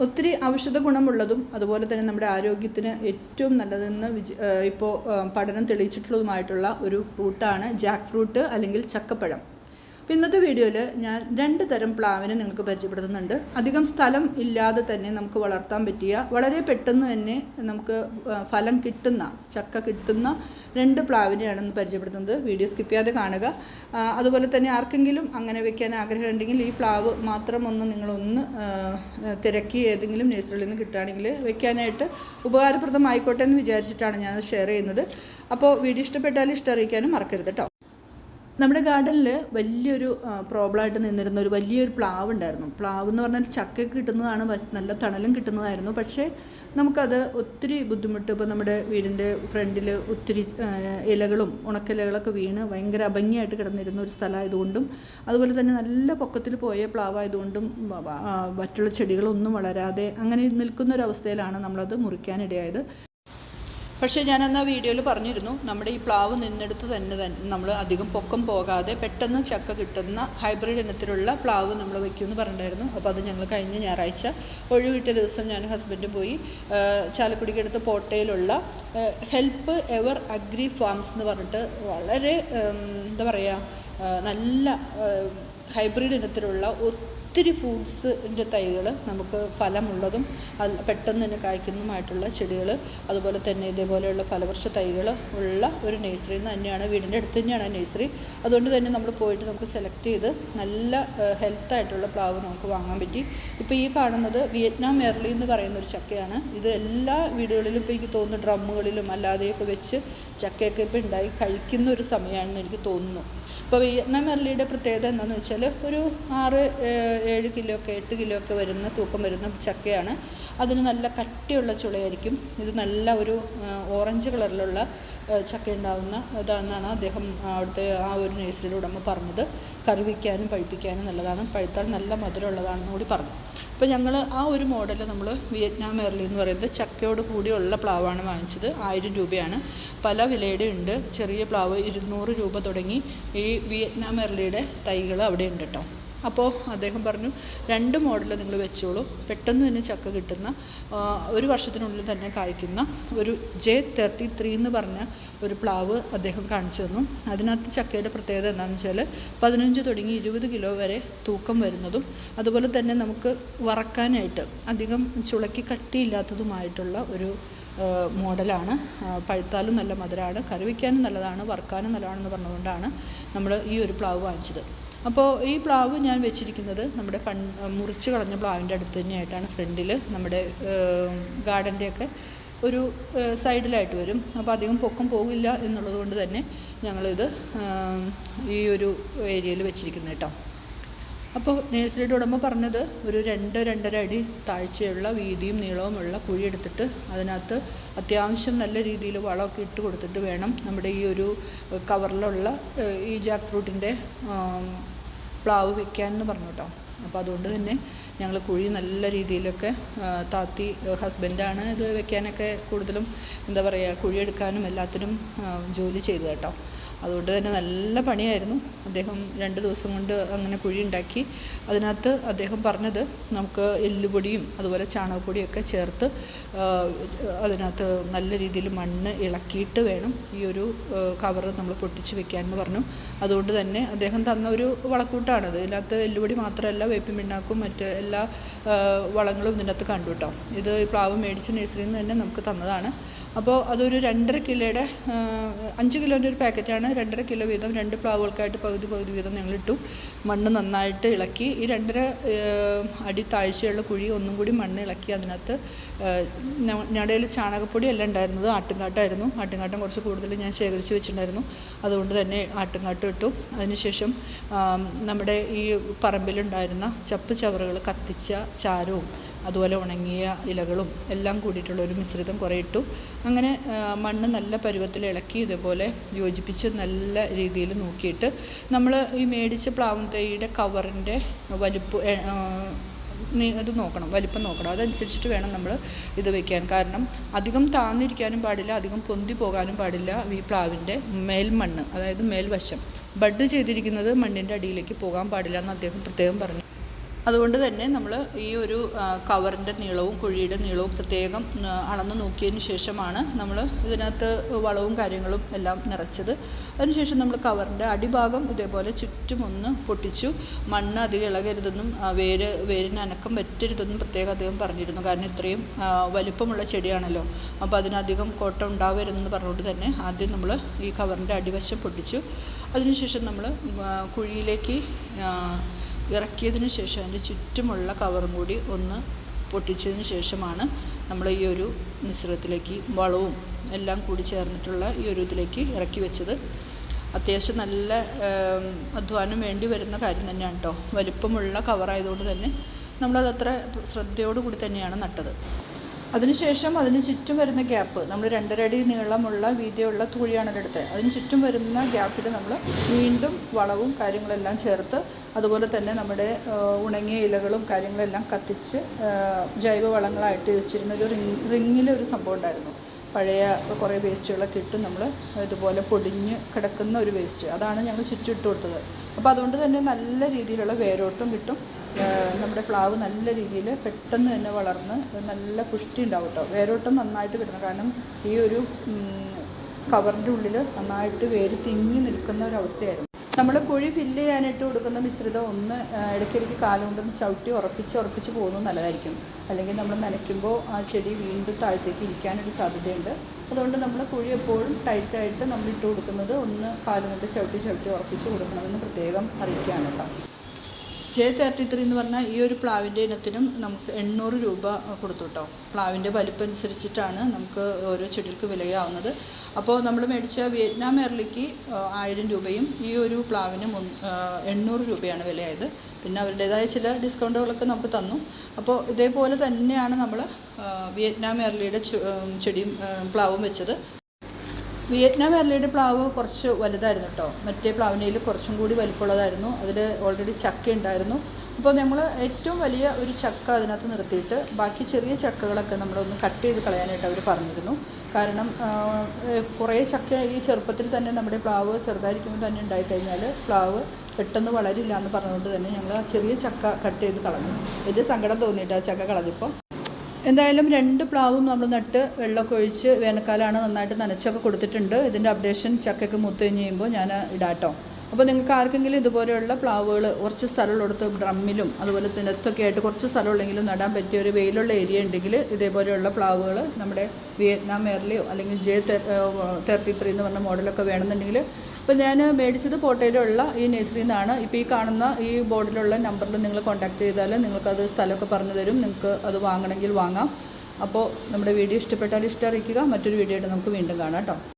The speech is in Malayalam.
ഒത്തിരി ഔഷധ ഗുണമുള്ളതും അതുപോലെ തന്നെ നമ്മുടെ ആരോഗ്യത്തിന് ഏറ്റവും നല്ലതെന്ന് ഇപ്പോൾ പഠനം തെളിയിച്ചിട്ടുള്ളതുമായിട്ടുള്ള ഒരു ഫ്രൂട്ടാണ് ജാക്ക് ഫ്രൂട്ട് അല്ലെങ്കിൽ ചക്കപ്പഴം. അപ്പോൾ ഇന്നത്തെ വീഡിയോയിൽ ഞാൻ 2 തരം പ്ലാവിനെ നിങ്ങൾക്ക് പരിചയപ്പെടുത്തുന്നുണ്ട്. അധികം സ്ഥലം ഇല്ലാതെ തന്നെ നമുക്ക് വളർത്താൻ പറ്റിയ, വളരെ പെട്ടെന്ന് തന്നെ നമുക്ക് ഫലം കിട്ടുന്ന, ചക്ക കിട്ടുന്ന 2 പ്ലാവിനെയാണെന്ന് പരിചയപ്പെടുത്തുന്നത്. വീഡിയോ സ്കിപ്പ് ചെയ്യാതെ കാണുക. അതുപോലെ തന്നെ ആർക്കെങ്കിലും അങ്ങനെ വെക്കാൻ ആഗ്രഹമുണ്ടെങ്കിൽ ഈ പ്ലാവ് മാത്രം നിങ്ങളൊന്ന് തിരക്കി ഏതെങ്കിലും നഴ്സറിയിൽ നിന്ന് കിട്ടുകയാണെങ്കിൽ വെക്കാനായിട്ട് ഉപകാരപ്രദമായിക്കോട്ടെ എന്ന് വിചാരിച്ചിട്ടാണ് ഞാൻ ഷെയർ ചെയ്യുന്നത്. അപ്പോൾ വീഡിയോ ഇഷ്ടപ്പെട്ടാൽ ഇഷ്ടം അറിയിക്കാനും മറക്കരുത് കേട്ടോ. നമ്മുടെ ഗാർഡനിൽ വലിയൊരു പ്രോബ്ലമായിട്ട് നിന്നിരുന്ന ഒരു വലിയൊരു പ്ലാവ് ഉണ്ടായിരുന്നു. പ്ലാവ് എന്ന് പറഞ്ഞാൽ ചക്കയൊക്കെ കിട്ടുന്നതാണ്, നല്ല തണലും കിട്ടുന്നതായിരുന്നു. പക്ഷേ നമുക്കത് ഒത്തിരി ബുദ്ധിമുട്ട്, ഇപ്പോൾ നമ്മുടെ വീടിൻ്റെ ഫ്രണ്ടിൽ ഒത്തിരി ഇലകളും ഉണക്കിലകളൊക്കെ വീണ് ഭയങ്കര അഭംഗിയായിട്ട് കിടന്നിരുന്ന ഒരു സ്ഥലമായതുകൊണ്ടും അതുപോലെ തന്നെ നല്ല പൊക്കത്തിൽ പോയ പ്ലാവായതുകൊണ്ടും മറ്റുള്ള ചെടികളൊന്നും വളരാതെ അങ്ങനെ നിൽക്കുന്നൊരവസ്ഥയിലാണ് നമ്മളത് മുറിക്കാനിടയായത്. പക്ഷേ ഞാനെന്നാ വീഡിയോയിൽ പറഞ്ഞിരുന്നു, നമ്മുടെ ഈ പ്ലാവ് നിന്നെടുത്ത് തന്നെ നമ്മൾ അധികം പൊക്കം പോകാതെ പെട്ടെന്ന് ചക്ക കിട്ടുന്ന ഹൈബ്രിഡ് ഇനത്തിലുള്ള പ്ലാവ് നമ്മൾ വയ്ക്കുമെന്ന് പറഞ്ഞിട്ടുണ്ടായിരുന്നു. അപ്പോൾ അത് ഞങ്ങൾ കഴിഞ്ഞ ഞായറാഴ്ച ഒഴിവിട്ട ദിവസം ഞാൻ ഹസ്ബൻഡും പോയി ചാലക്കുടിക്കടുത്ത് പോട്ടയിലുള്ള ഹെൽപ്പ് എവർ അഗ്രി ഫാംസ് എന്ന് പറഞ്ഞിട്ട് വളരെ എന്താ പറയുക, നല്ല ഹൈബ്രിഡ് ഇനത്തിലുള്ള ഒത്തിരി ഫ്രൂട്ട്സിൻ്റെ തൈകൾ, നമുക്ക് ഫലമുള്ളതും പെട്ടെന്ന് തന്നെ കായ്ക്കുന്നതുമായിട്ടുള്ള ചെടികൾ, അതുപോലെ തന്നെ ഇതേപോലെയുള്ള ഫലവൃക്ഷ തൈകൾ ഉള്ള ഒരു നഴ്സറിയിൽ നിന്ന് തന്നെയാണ്, വീടിൻ്റെ അടുത്ത് തന്നെയാണ് നഴ്സറി. അതുകൊണ്ട് തന്നെ നമ്മൾ പോയിട്ട് നമുക്ക് സെലക്ട് ചെയ്ത് നല്ല ഹെൽത്തായിട്ടുള്ള പ്ലാവ് നമുക്ക് വാങ്ങാൻ പറ്റി. ഇപ്പോൾ ഈ കാണുന്നത് വിയറ്റ്നാം മെർലി എന്ന് പറയുന്നൊരു ചക്കയാണ്. ഇത് എല്ലാ വീടുകളിലും ഇപ്പോൾ എനിക്ക് തോന്നുന്നു ഡ്രമ്മുകളിലും അല്ലാതെയൊക്കെ വെച്ച് ചക്കയൊക്കെ ഇപ്പോൾ ഉണ്ടായി കഴിക്കുന്ന ഒരു സമയമാണെന്ന് എനിക്ക് തോന്നുന്നു. ഇപ്പോൾ വിയറ്റ്നാം മെർലിയുടെ പ്രത്യേകത എന്താണെന്ന് വെച്ചാൽ ഒരു 6-7 കിലോ ഒക്കെ 8 കിലോ ഒക്കെ വരുന്ന തൂക്കം വരുന്ന ചക്കയാണ്. അതിന് നല്ല കട്ടിയുള്ള ചുളയായിരിക്കും. ഇത് നല്ല ഒരു ഓറഞ്ച് കളറിലുള്ള ചക്ക ഉണ്ടാകുന്ന ഇതാണെന്നാണ് അദ്ദേഹം അവിടുത്തെ ആ ഒരു നഴ്സറിയുടെ ഉടമ പറഞ്ഞത്. കറി വയ്ക്കാനും പഴുപ്പിക്കാനും നല്ലതാണ്, പഴുത്താൽ നല്ല മധുരമുള്ളതാണെന്ന് കൂടി പറഞ്ഞു. അപ്പോൾ ഞങ്ങൾ ആ ഒരു മോഡൽ നമ്മൾ വിയറ്റ്നാം മെർലി എന്ന് പറയുന്നത് ചക്കയോട് കൂടിയുള്ള പ്ലാവാണ് വാങ്ങിച്ചത്. 1000 രൂപയാണ്. പല വിലയുടെ ഉണ്ട്. ചെറിയ പ്ലാവ് 200 രൂപ തുടങ്ങി ഈ വിയറ്റ്നാം മെർലിയുടെ തൈകൾ അവിടെ ഉണ്ട് കേട്ടോ. അപ്പോൾ അദ്ദേഹം പറഞ്ഞു 2 മോഡൽ നിങ്ങൾ വെച്ചോളൂ, പെട്ടെന്ന് തന്നെ ചക്ക കിട്ടുന്ന, ഒരു വർഷത്തിനുള്ളിൽ തന്നെ കായ്ക്കുന്ന ഒരു J33 എന്ന് പറഞ്ഞ ഒരു പ്ലാവ് അദ്ദേഹം കാണിച്ചു തന്നു. അതിനകത്ത് ചക്കയുടെ പ്രത്യേകത എന്താണെന്ന് വെച്ചാൽ 15 തുടങ്ങി 20 കിലോ വരെ തൂക്കം വരുന്നതും അതുപോലെ തന്നെ നമുക്ക് വറക്കാനായിട്ട് അധികം ചുളയ്ക്ക് കട്ടിയില്ലാത്തതുമായിട്ടുള്ള ഒരു മോഡലാണ്. പഴുത്താലും നല്ല മധുരമാണ്, കറി വയ്ക്കാനും നല്ലതാണ്, വറുക്കാനും നല്ലതാണെന്ന് പറഞ്ഞുകൊണ്ടാണ് നമ്മൾ ഈ ഒരു പ്ലാവ് വാങ്ങിച്ചത്. അപ്പോൾ ഈ പ്ലാവ് ഞാൻ വെച്ചിരിക്കുന്നത് നമ്മുടെ മുറിച്ച് കളഞ്ഞ പ്ലാവിൻ്റെ അടുത്ത് തന്നെയായിട്ടാണ്. ഫ്രണ്ടിൽ നമ്മുടെ ഗാർഡൻ്റെയൊക്കെ ഒരു സൈഡിലായിട്ട് വരും. അപ്പോൾ അധികം പൊക്കം പോകില്ല എന്നുള്ളത് കൊണ്ട് തന്നെ ഞങ്ങളിത് ഈ ഒരു ഏരിയയിൽ വെച്ചിരിക്കുന്നത് കേട്ടോ. അപ്പോൾ നഴ്സറിയുടെ ഉടമ പറഞ്ഞത് ഒരു 2-2.5 അടി താഴ്ചയുള്ള വീതിയും നീളവുമുള്ള കുഴി എടുത്തിട്ട് അതിനകത്ത് അത്യാവശ്യം നല്ല രീതിയിൽ വളമൊക്കെ ഇട്ട് കൊടുത്തിട്ട് വേണം നമ്മുടെ ഈ ഒരു കവറിലുള്ള ഈ ജാക്ക് ഫ്രൂട്ടിൻ്റെ പ്ലാവ് വെക്കാമെന്ന് പറഞ്ഞു കേട്ടോ. അപ്പോൾ അതുകൊണ്ട് തന്നെ ഞങ്ങൾ കുഴി നല്ല രീതിയിലൊക്കെ താത്തി, ഹസ്ബൻഡാണ് ഇത് വെക്കാനൊക്കെ കൂടുതലും എന്താ പറയുക, കുഴിയെടുക്കാനും എല്ലാത്തിനും ജോലി ചെയ്തു കേട്ടോ. അതുകൊണ്ട് തന്നെ നല്ല പണിയായിരുന്നു. അദ്ദേഹം 2 ദിവസം കൊണ്ട് അങ്ങനെ കുഴി ഉണ്ടാക്കി. അതിനകത്ത് അദ്ദേഹം പറഞ്ഞത് നമുക്ക് എല്ലുപൊടിയും അതുപോലെ ചാണകപ്പൊടിയൊക്കെ ചേർത്ത് അതിനകത്ത് നല്ല രീതിയിൽ മണ്ണ് ഇളക്കിയിട്ട് വേണം ഈ ഒരു കവറ് നമ്മൾ പൊട്ടിച്ച് വെക്കാമെന്ന് പറഞ്ഞു. അതുകൊണ്ട് തന്നെ അദ്ദേഹം തന്ന ഒരു വളക്കൂട്ടാണത്. ഇതിനകത്ത് എല്ലുപൊടി മാത്രമല്ല, വേപ്പിൻ പിണ്ണാക്കും മറ്റ് എല്ലാ വളങ്ങളും ഇതിനകത്ത് കണ്ടു കേട്ടോ. ഇത് പ്ലാവ് മേടിച്ച നഴ്സറിയിൽ നിന്ന് തന്നെ നമുക്ക് തന്നതാണ്. അപ്പോൾ അതൊരു 2.5 കിലോയുടെ 5 കിലോൻ്റെ ഒരു പാക്കറ്റാണ്. 2.5 കിലോ വീതം 2 പ്ലാവുകൾക്കായിട്ട് പകുതി വീതം ഞങ്ങളിട്ടു. മണ്ണ് നന്നായിട്ട് ഇളക്കി ഈ 2.5 അടി താഴ്ചയുള്ള കുഴി ഒന്നും കൂടി മണ്ണ് ഇളക്കി അതിനകത്ത് ഞങ്ങളുടെ കയ്യിൽ ചാണകപ്പൊടി അല്ല ഉണ്ടായിരുന്നത്, ആട്ടുംകാട്ടായിരുന്നു. ആട്ടുംകാട്ടം കുറച്ച് കൂടുതൽ ഞാൻ ശേഖരിച്ച് വെച്ചിട്ടുണ്ടായിരുന്നു. അതുകൊണ്ട് തന്നെ ആട്ടുംകാട്ടം ഇട്ടു. അതിനുശേഷം നമ്മുടെ ഈ പറമ്പിലുണ്ടായിരുന്ന ചപ്പ് ചവറുകൾ കത്തിച്ച ചാരവും അതുപോലെ ഉണങ്ങിയ ഇലകളും എല്ലാം കൂടിയിട്ടുള്ള ഒരു മിശ്രിതം കുറേ ഇട്ടു. അങ്ങനെ മണ്ണ് നല്ല പരുവത്തിൽ ഇളക്കി ഇതേപോലെ യോജിപ്പിച്ച് നല്ല രീതിയിൽ നോക്കിയിട്ട് നമ്മൾ ഈ മേടിച്ച പ്ലാവും തൈയുടെ കവറിൻ്റെ അത് നോക്കണം, വലിപ്പം നോക്കണം. അതനുസരിച്ചിട്ട് വേണം നമ്മൾ ഇത് വയ്ക്കാൻ. കാരണം അധികം താന്നിരിക്കാനും പാടില്ല, അധികം പൊന്തി പോകാനും പാടില്ല. ഈ പ്ലാവിൻ്റെ മേൽമണ്ണ്, അതായത് മേൽവശം ബഡ് ചെയ്തിരിക്കുന്നത് മണ്ണിൻ്റെ അടിയിലേക്ക് പോകാൻ പാടില്ല എന്ന് അദ്ദേഹം പ്രത്യേകം പറഞ്ഞു. അതുകൊണ്ട് തന്നെ നമ്മൾ ഈ ഒരു കവറിൻ്റെ നീളവും കുഴിയുടെ നീളവും പ്രത്യേകം അളന്ന് നോക്കിയതിന് ശേഷമാണ് നമ്മൾ ഇതിനകത്ത് വളവും കാര്യങ്ങളും എല്ലാം നിറച്ചത്. അതിനുശേഷം നമ്മൾ കവറിൻ്റെ അടിഭാഗം ഇതേപോലെ ചുറ്റുമൊന്ന് പൊട്ടിച്ചു. മണ്ണ് അധികം ഇളകരുതെന്നും വേരിന് അനക്കം പറ്റരുതെന്നും പ്രത്യേകം അദ്ദേഹം പറഞ്ഞിരുന്നു. കാരണം ഇത്രയും വലിപ്പമുള്ള ചെടിയാണല്ലോ, അപ്പോൾ അതിനധികം കോട്ടം ഉണ്ടാവരുതെന്ന് പറഞ്ഞുകൊണ്ട് തന്നെ ആദ്യം നമ്മൾ ഈ കവറിൻ്റെ അടിവശം പൊട്ടിച്ചു. അതിനുശേഷം നമ്മൾ കുഴിയിലേക്ക് ഇറക്കിയതിന് ശേഷം അതിൻ്റെ ചുറ്റുമുള്ള കവറും കൂടി ഒന്ന് പൊട്ടിച്ചതിന് ശേഷമാണ് നമ്മൾ ഈ ഒരു മിശ്രിതത്തിലേക്ക് വളവും എല്ലാം കൂടി ചേർന്നിട്ടുള്ള ഈ ഒരു ഇതിലേക്ക് ഇറക്കി വെച്ചത്. അത്യാവശ്യം നല്ല അധ്വാനം വേണ്ടി വരുന്ന കാര്യം തന്നെയാണ് കേട്ടോ. വലിപ്പമുള്ള കവറായതുകൊണ്ട് തന്നെ നമ്മളതത്ര ശ്രദ്ധയോടുകൂടി തന്നെയാണ് നട്ടത്. അതിനുശേഷം അതിന് ചുറ്റും വരുന്ന ഗ്യാപ്പ് നമ്മൾ 2.5 അടി നീളമുള്ള വീതിയുള്ള തുഴിയാണല്ലോ എടുത്തത്. അതിന് ചുറ്റും വരുന്ന ഗ്യാപ്പിൽ നമ്മൾ വീണ്ടും വളവും കാര്യങ്ങളെല്ലാം ചേർത്ത്, അതുപോലെ തന്നെ നമ്മുടെ ഉണങ്ങിയ ഇലകളും കാര്യങ്ങളെല്ലാം കത്തിച്ച് ജൈവവളങ്ങളായിട്ട് വെച്ചിരുന്നൊരു റിങ്ങിലൊരു സംഭവം ഉണ്ടായിരുന്നു. പഴയ കുറേ വേസ്റ്റുകളൊക്കെ ഇട്ട് നമ്മൾ ഇതുപോലെ പൊടിഞ്ഞ് കിടക്കുന്ന ഒരു വേസ്റ്റ്, അതാണ് ഞങ്ങൾ ചുറ്റും ഇട്ട് കൊടുത്തത്. അപ്പോൾ അതുകൊണ്ട് തന്നെ നല്ല രീതിയിലുള്ള വേരോട്ടം കിട്ടും. നമ്മുടെ പ്ലാവ് നല്ല രീതിയിൽ പെട്ടെന്ന് തന്നെ വളർന്ന് നല്ല പുഷ്ടി ഉണ്ടാവും കേട്ടോ. വേരോട്ടം നന്നായിട്ട് കിട്ടണം. കാരണം ഈ ഒരു കവറിൻ്റെ ഉള്ളിൽ നന്നായിട്ട് വേര് തിങ്ങി നിൽക്കുന്ന ഒരവസ്ഥയായിരുന്നു. നമ്മൾ കുഴി ഫില്ല് ചെയ്യാനായിട്ട് കൊടുക്കുന്ന മിശ്രിതം ഒന്ന് ഇടയ്ക്കിടയ്ക്ക് കാലുകൊണ്ടൊന്ന് ചവിട്ടി ഉറപ്പിച്ച് പോകുന്നത് നല്ലതായിരിക്കും. അല്ലെങ്കിൽ നമ്മൾ നനയ്ക്കുമ്പോൾ ആ ചെടി വീണ്ടും താഴത്തേക്ക് ഇരിക്കാനൊരു സാധ്യതയുണ്ട്. അതുകൊണ്ട് നമ്മൾ കുഴി എപ്പോഴും ടൈറ്റായിട്ട് നമ്മൾ ഇട്ട് കൊടുക്കുന്നത് ഒന്ന് കാലുകൊണ്ട് ചവിട്ടി ഉറപ്പിച്ച് കൊടുക്കണമെന്ന് പ്രത്യേകം അറിയിക്കുകയാണ് കേട്ടോ. J33 എന്ന് പറഞ്ഞാൽ ഈ ഒരു പ്ലാവിൻ്റെ ഇനത്തിനും നമുക്ക് 800 രൂപ കൊടുത്തു കേട്ടോ. പ്ലാവിൻ്റെ വലിപ്പം അനുസരിച്ചിട്ടാണ് നമുക്ക് ഓരോ ചെടികൾക്ക് വിലയാവുന്നത്. അപ്പോൾ നമ്മൾ മേടിച്ച വിയറ്റ്നാം എർലിക്ക് 1000 രൂപയും ഈ ഒരു പ്ലാവിന് 800 രൂപയാണ് വിലയായത്. പിന്നെ അവരുടേതായ ചില ഡിസ്കൗണ്ടുകളൊക്കെ നമുക്ക് തന്നു. അപ്പോൾ ഇതേപോലെ തന്നെയാണ് നമ്മൾ വിയറ്റ്നാം എർലിയുടെ ചെടിയും പ്ലാവും വെച്ചത്. വിയറ്റ്നാം എർലിയുടെ പ്ലാവ് കുറച്ച് വലുതായിരുന്നു കേട്ടോ. മറ്റേ പ്ലാവിനയിൽ കുറച്ചും കൂടി വലിപ്പമുള്ളതായിരുന്നു. അതിൽ ഓൾറെഡി ചക്ക ഉണ്ടായിരുന്നു. അപ്പോൾ നമ്മൾ ഏറ്റവും വലിയ ഒരു ചക്ക അതിനകത്ത് നിർത്തിയിട്ട് ബാക്കി ചെറിയ ചക്കകളൊക്കെ നമ്മളൊന്ന് കട്ട് ചെയ്ത് കളയാനായിട്ട് അവർ പറഞ്ഞിരുന്നു. കാരണം കുറേ ചക്ക ഈ ചെറുപ്പത്തിൽ തന്നെ നമ്മുടെ പ്ലാവ് ചെറുതായിരിക്കുമ്പോൾ തന്നെ ഉണ്ടായിക്കഴിഞ്ഞാൽ പ്ലാവ് പെട്ടെന്ന് വളരില്ല എന്ന് പറഞ്ഞുകൊണ്ട് തന്നെ ഞങ്ങൾ ആ ചെറിയ ചക്ക കട്ട് ചെയ്ത് കളഞ്ഞു. വലിയ സങ്കടം തോന്നിയിട്ട് ആ ചക്ക കളഞ്ഞപ്പോൾ. എന്തായാലും 2 പ്ലാവും നമ്മൾ നട്ട് വെള്ളമൊക്കെ ഒഴിച്ച് വേനൽക്കാലമാണ് നന്നായിട്ട് നനച്ചൊക്കെ കൊടുത്തിട്ടുണ്ട്. ഇതിൻ്റെ അപ്ഡേഷൻ ചക്കയ്ക്ക് മൂത്ത് കഴിഞ്ഞ് കഴിയുമ്പോൾ ഞാൻ ഇടാട്ടോ. അപ്പോൾ നിങ്ങൾക്ക് ആർക്കെങ്കിലും ഇതുപോലെയുള്ള പ്ലാവുകൾ കുറച്ച് സ്ഥലമുള്ളടത്ത് ഡ്രമ്മിലും അതുപോലെ തിനത്തൊക്കെ ആയിട്ട് കുറച്ച് സ്ഥലമുള്ളെങ്കിലും നടാൻ പറ്റിയ ഒരു വെയിലുള്ള ഏരിയ ഉണ്ടെങ്കിൽ ഇതേപോലെയുള്ള പ്ലാവുകൾ നമ്മുടെ വിയറ്റ്നാം എർലിയോ അല്ലെങ്കിൽ J33 എന്ന് പറഞ്ഞ മോഡലൊക്കെ വേണമെന്നുണ്ടെങ്കിൽ, ഇപ്പോൾ ഞാൻ മേടിച്ചത് കോട്ടയിലുള്ള ഈ നഴ്സറിയിൽ നിന്നാണ്. ഇപ്പോൾ ഈ കാണുന്ന ഈ ബോർഡിലുള്ള നമ്പറിൽ നിങ്ങൾ കോൺടാക്ട് ചെയ്താൽ നിങ്ങൾക്കത് സ്ഥലമൊക്കെ പറഞ്ഞു തരും. നിങ്ങൾക്ക് അത് വാങ്ങണമെങ്കിൽ വാങ്ങാം. അപ്പോൾ നമ്മുടെ വീഡിയോ ഇഷ്ടപ്പെട്ടാൽ ഇഷ്ടം അറിയിക്കുക. മറ്റൊരു വീഡിയോ ആയിട്ട് നമുക്ക് വീണ്ടും കാണാം കേട്ടോ.